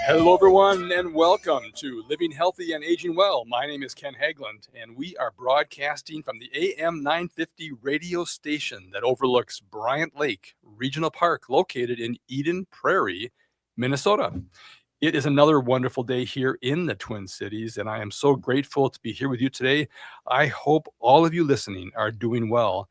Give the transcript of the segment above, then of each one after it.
Hello, everyone, and welcome to Living Healthy and Aging Well. My name is Ken Haglund, and we are broadcasting from the AM 950 radio station that overlooks Bryant Lake Regional Park, located in Eden Prairie, Minnesota. It is another wonderful day here in the Twin Cities, and I am so grateful to be here with you today. I hope all of you listening are doing well.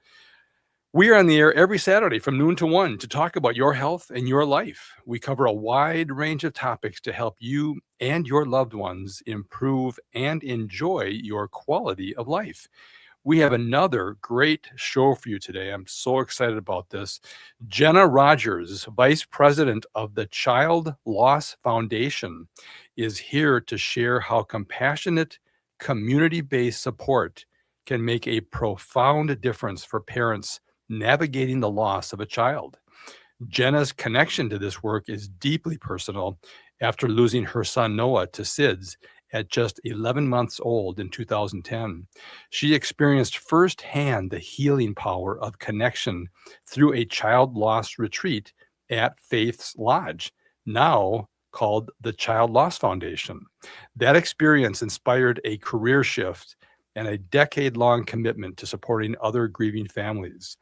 We are on the air every Saturday from noon to 1 to talk about your health and your life. We cover a wide range of topics to help you and your loved ones improve and enjoy your quality of life. We have another great show for you today. I'm so excited about this. Jenna Rogers, Vice President of the Child Loss Foundation, is here to share how compassionate, community-based support can make a profound difference for parents navigating the loss of a child. Jenna's connection to this work is deeply personal after losing her son Noah to SIDS at just 11 months old in 2010. She experienced firsthand the healing power of connection through a child loss retreat at Faith's Lodge, now called the Child Loss Foundation. That experience inspired a career shift and a decade-long commitment to supporting other grieving families.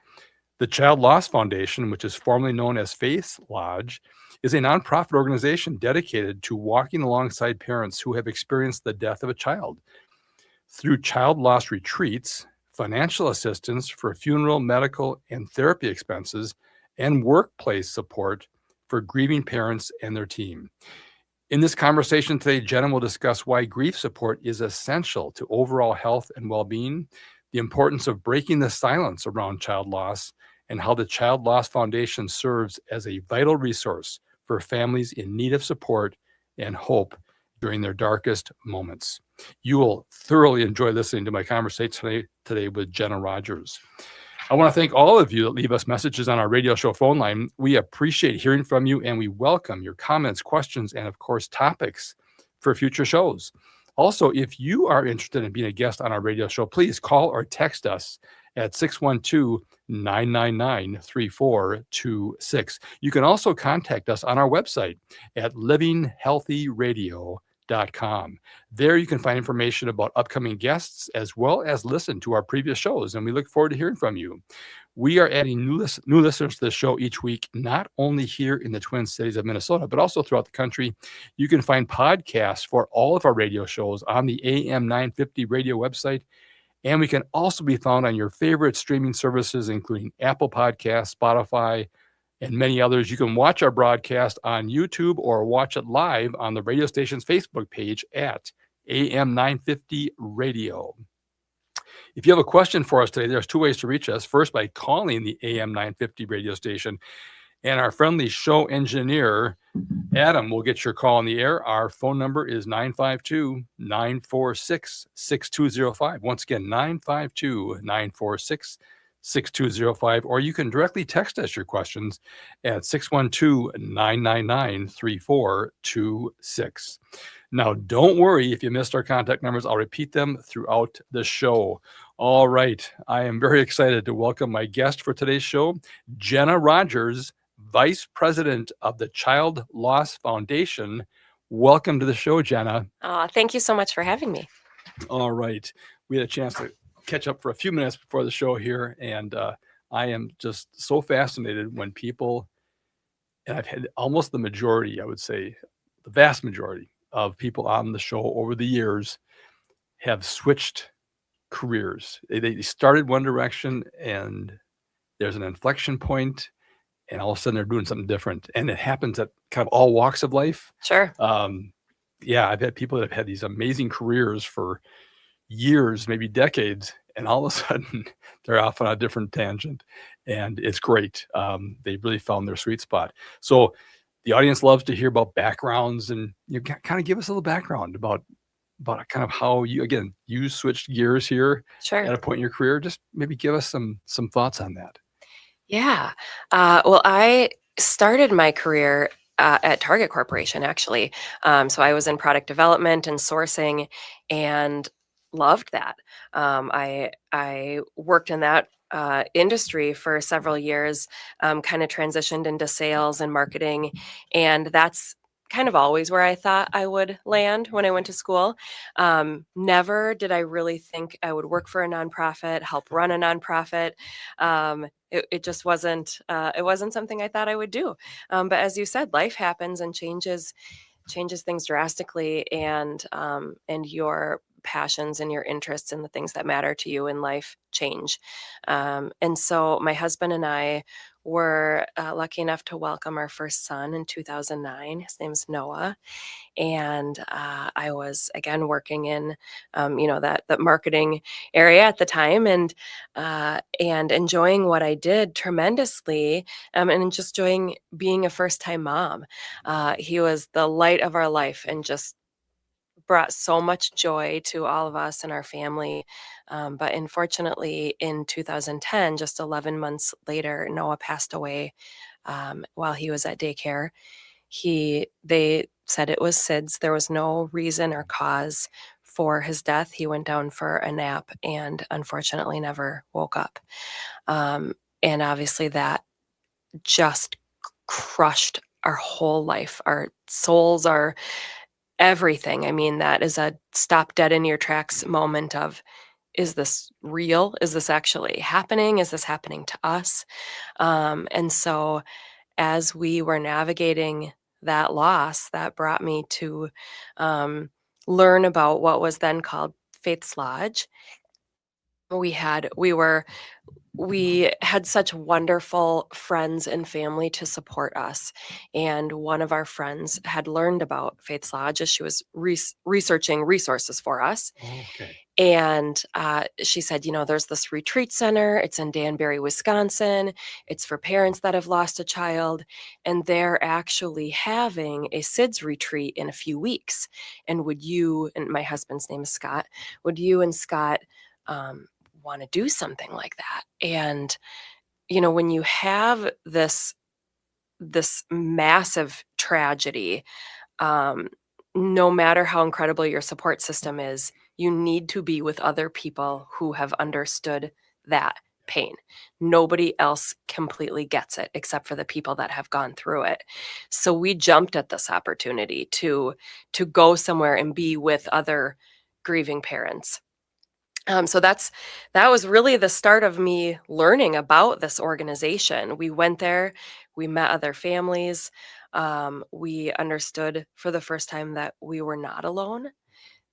The Child Loss Foundation, which is formerly known as Faith's Lodge, is a nonprofit organization dedicated to walking alongside parents who have experienced the death of a child. Through child loss retreats, financial assistance for funeral, medical, and therapy expenses, and workplace support for grieving parents and their team. In this conversation today, Jenna will discuss why grief support is essential to overall health and well-being, the importance of breaking the silence around child loss, and how the Child Loss Foundation serves as a vital resource for families in need of support and hope during their darkest moments. You will thoroughly enjoy listening to my conversation today with Jenna Rogers. I want to thank all of you that leave us messages on our radio show phone line. We appreciate hearing from you, and we welcome your comments, questions, and of course, topics for future shows. Also, if you are interested in being a guest on our radio show, please call or text us at 612-999-3426. You can also contact us on our website at livinghealthyradio.com. There you can find information about upcoming guests as well as listen to our previous shows, and we look forward to hearing from you. We are adding new listeners to the show each week, not only here in the Twin Cities of Minnesota, but also throughout the country. You can find podcasts for all of our radio shows on the AM 950 radio website, and we can also be found on your favorite streaming services, including Apple Podcasts, Spotify, and many others. You can watch our broadcast on YouTube or watch it live on the radio station's Facebook page at AM 950 Radio. If you have a question for us today, there's two ways to reach us. First, by calling the AM 950 radio station, and our friendly show engineer, Adam, will get your call on the air. Our phone number is 952-946-6205. Once again, 952-946-6205. Or you can directly text us your questions at 612-999-3426. Now, don't worry if you missed our contact numbers. I'll repeat them throughout the show. All right. I am very excited to welcome my guest for today's show, Jenna Rogers, Vice President of the Child Loss Foundation. Welcome to the show, Jenna. Thank you so much for having me. All right. We had a chance to catch up for a few minutes before the show here, and I am just so fascinated when people, and I've had almost the majority, I would say, the vast majority of people on the show over the years have switched careers. They started one direction, and there's an inflection point, and all of a sudden they're doing something different. And it happens at kind of all walks of life. Sure. Yeah, I've had people that have had these amazing careers for years, maybe decades, and all of a sudden they're off on a different tangent, and it's great. They really found their sweet spot. So the audience loves to hear about backgrounds, and you kind of give us a little background about kind of how you switched gears here. Sure. At a point in your career. Just maybe give us some thoughts on that. Yeah. Well, I started my career at Target Corporation, actually. So I was in product development and sourcing and loved that. I worked in that industry for several years, kind of transitioned into sales and marketing. And that's kind of always where I thought I would land when I went to school. Never did I really think I would work for a nonprofit, help run a nonprofit. It just wasn't. It wasn't something I thought I would do. But as you said, life happens and changes things drastically, and your passions and your interests and the things that matter to you in life change. And so my husband and I were lucky enough to welcome our first son in 2009. His name's Noah, and I was again working in that marketing area at the time, and enjoying what I did tremendously, and just enjoying being a first time mom. He was the light of our life and just brought so much joy to all of us and our family. But unfortunately, in 2010, just 11 months later, Noah passed away while he was at daycare. They said it was SIDS. There was no reason or cause for his death. He went down for a nap and unfortunately never woke up. And obviously that just crushed our whole life, our souls, our everything. I mean, that is a stop dead in your tracks moment of, is this real? Is this actually happening? Is this happening to us? And so as we were navigating that loss, that brought me to learn about what was then called Faith's Lodge. We had such wonderful friends and family to support us. And one of our friends had learned about Faith's Lodge as she was researching resources for us. Okay. And she said, there's this retreat center. It's in Danbury, Wisconsin. It's for parents that have lost a child. And they're actually having a SIDS retreat in a few weeks. And would you, and my husband's name is Scott, would you and Scott want to do something like that? And, when you have this massive tragedy, no matter how incredible your support system is, you need to be with other people who have understood that pain. Nobody else completely gets it except for the people that have gone through it. So we jumped at this opportunity to go somewhere and be with other grieving parents. So that was really the start of me learning about this organization. We went there, we met other families. We understood for the first time that we were not alone,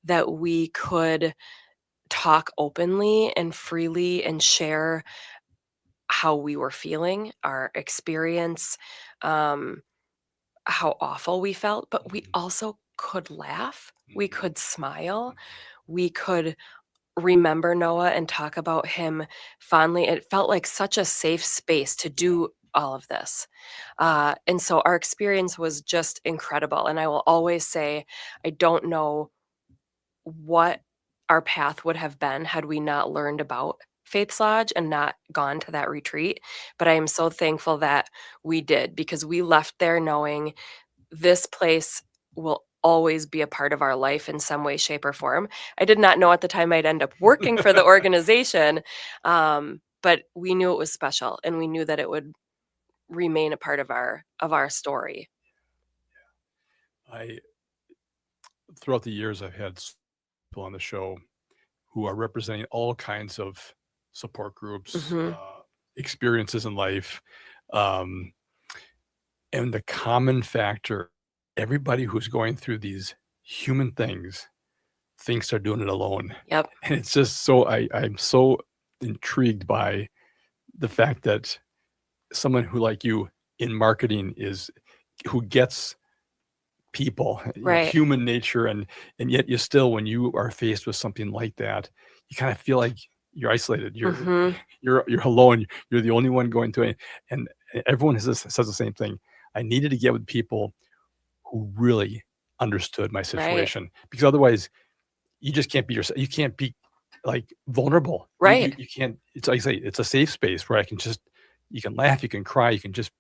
that we could talk openly and freely and share how we were feeling, our experience, how awful we felt, but we also could laugh, we could smile, we could remember Noah and talk about him fondly. It felt like such a safe space to do all of this. And so our experience was just incredible. And I will always say, I don't know what our path would have been had we not learned about Faith's Lodge and not gone to that retreat. But I am so thankful that we did, because we left there knowing this place will always be a part of our life in some way, shape, or form. I did not know at the time I'd end up working for the organization, but we knew it was special, and we knew that it would remain a part of our story. I Throughout the years, I've had people on the show who are representing all kinds of support groups, Mhm. experiences in life, um, and the common factor, everybody who's going through these human things thinks they're doing it alone. Yep. And it's just so I'm so intrigued by the fact that someone who, like you, in marketing who gets people, Right. human nature, and yet you still, when you are faced with something like that, you kind of feel like you're isolated. Mhm. You're alone. You're the only one going through it. And everyone says the same thing. I needed to get with people who really understood my Right. situation, because otherwise you just can't be yourself. You can't be like vulnerable. Right. You can't. It's like I say, it's a safe space where you can laugh, you can cry, you can just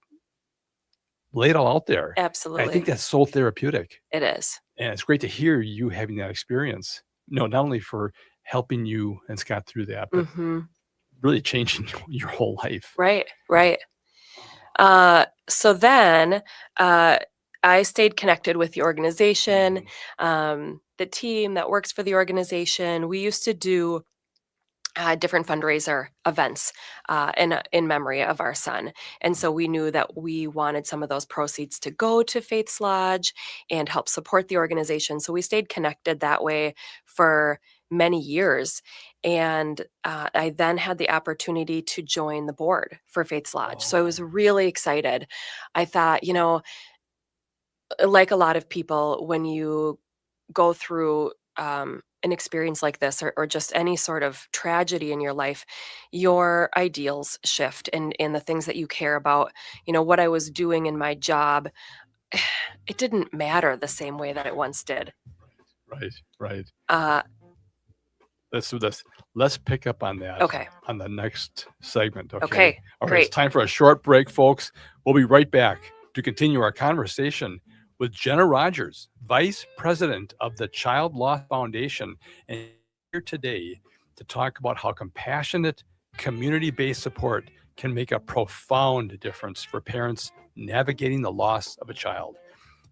lay it all out there. And I Absolutely. think that's so therapeutic. It is. And it's great to hear you having that experience. No, not only for helping you and Scott through that, but Mhm. really changing your whole life. Right. Right. So then, I stayed connected with the organization, the team that works for the organization. We used to do different fundraiser events in memory of our son. And so we knew that we wanted some of those proceeds to go to Faith's Lodge and help support the organization. So we stayed connected that way for many years. And I then had the opportunity to join the board for Faith's Lodge. So I was really excited. I thought, like a lot of people, when you go through an experience like this or just any sort of tragedy in your life, your ideals shift and the things that you care about. What I was doing in my job, it didn't matter the same way that it once did. Right. Uh, Let's do this. Let's pick up on that. Okay. On the next segment. Okay, All right. great. It's time for a short break, folks. We'll be right back to continue our conversation with Jenna Rogers, Vice President of the Child Loss Foundation, and here today to talk about how compassionate, community-based support can make a profound difference for parents navigating the loss of a child.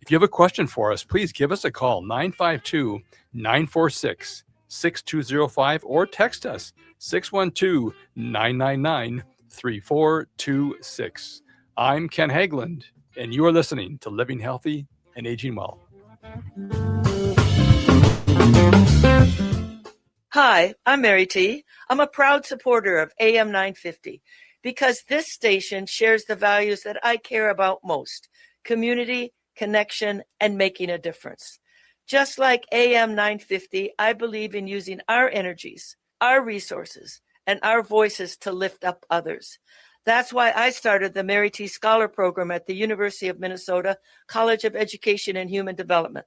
If you have a question for us, please give us a call, 952-946-6205, or text us, 612-999-3426. I'm Ken Hageland, and you are listening to Living Healthy and Aging Well. Hi, I'm Mary T. I'm a proud supporter of AM 950 because this station shares the values that I care about most: community, connection, and making a difference. Just like AM 950, I believe in using our energies, our resources, and our voices to lift up others. That's why I started the Mary T. Scholar Program at the University of Minnesota College of Education and Human Development,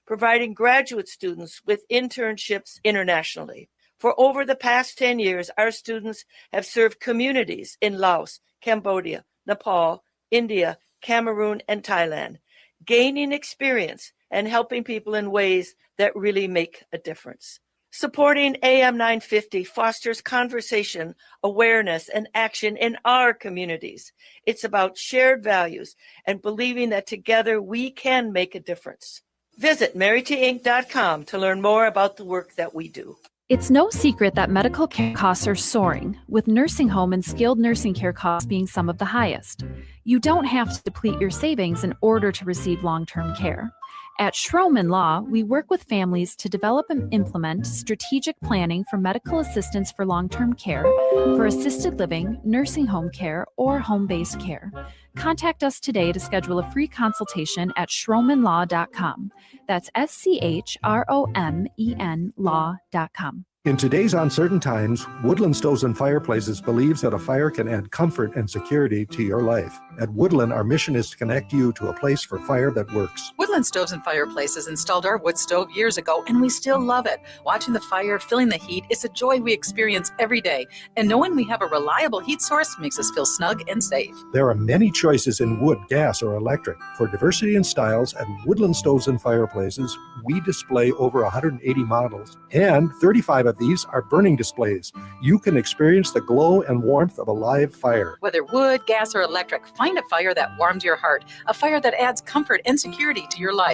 providing graduate students with internships internationally. For over the past 10 years, our students have served communities in Laos, Cambodia, Nepal, India, Cameroon, and Thailand, gaining experience and helping people in ways that really make a difference. Supporting AM 950 fosters conversation, awareness, and action in our communities. It's about shared values and believing that together we can make a difference. Visit MaryTinc.com to learn more about the work that we do. It's no secret that medical care costs are soaring, with nursing home and skilled nursing care costs being some of the highest. You don't have to deplete your savings in order to receive long-term care. At Schroman Law, we work with families to develop and implement strategic planning for medical assistance for long-term care, for assisted living, nursing home care, or home-based care. Contact us today to schedule a free consultation at schromenlaw.com. That's SCHROMEN law.com. In today's uncertain times, Woodland Stoves and Fireplaces believes that a fire can add comfort and security to your life. At Woodland, our mission is to connect you to a place for fire that works. Woodland Stoves and Fireplaces installed our wood stove years ago, and we still love it. Watching the fire, feeling the heat, is a joy we experience every day. And knowing we have a reliable heat source makes us feel snug and safe. There are many choices in wood, gas, or electric. For diversity and styles, at Woodland Stoves and Fireplaces, we display over 180 models, and 35 of these are burning displays. You can experience the glow and warmth of a live fire. Whether wood, gas, or electric, find a fire that warms your heart, a fire that adds comfort and security to your life.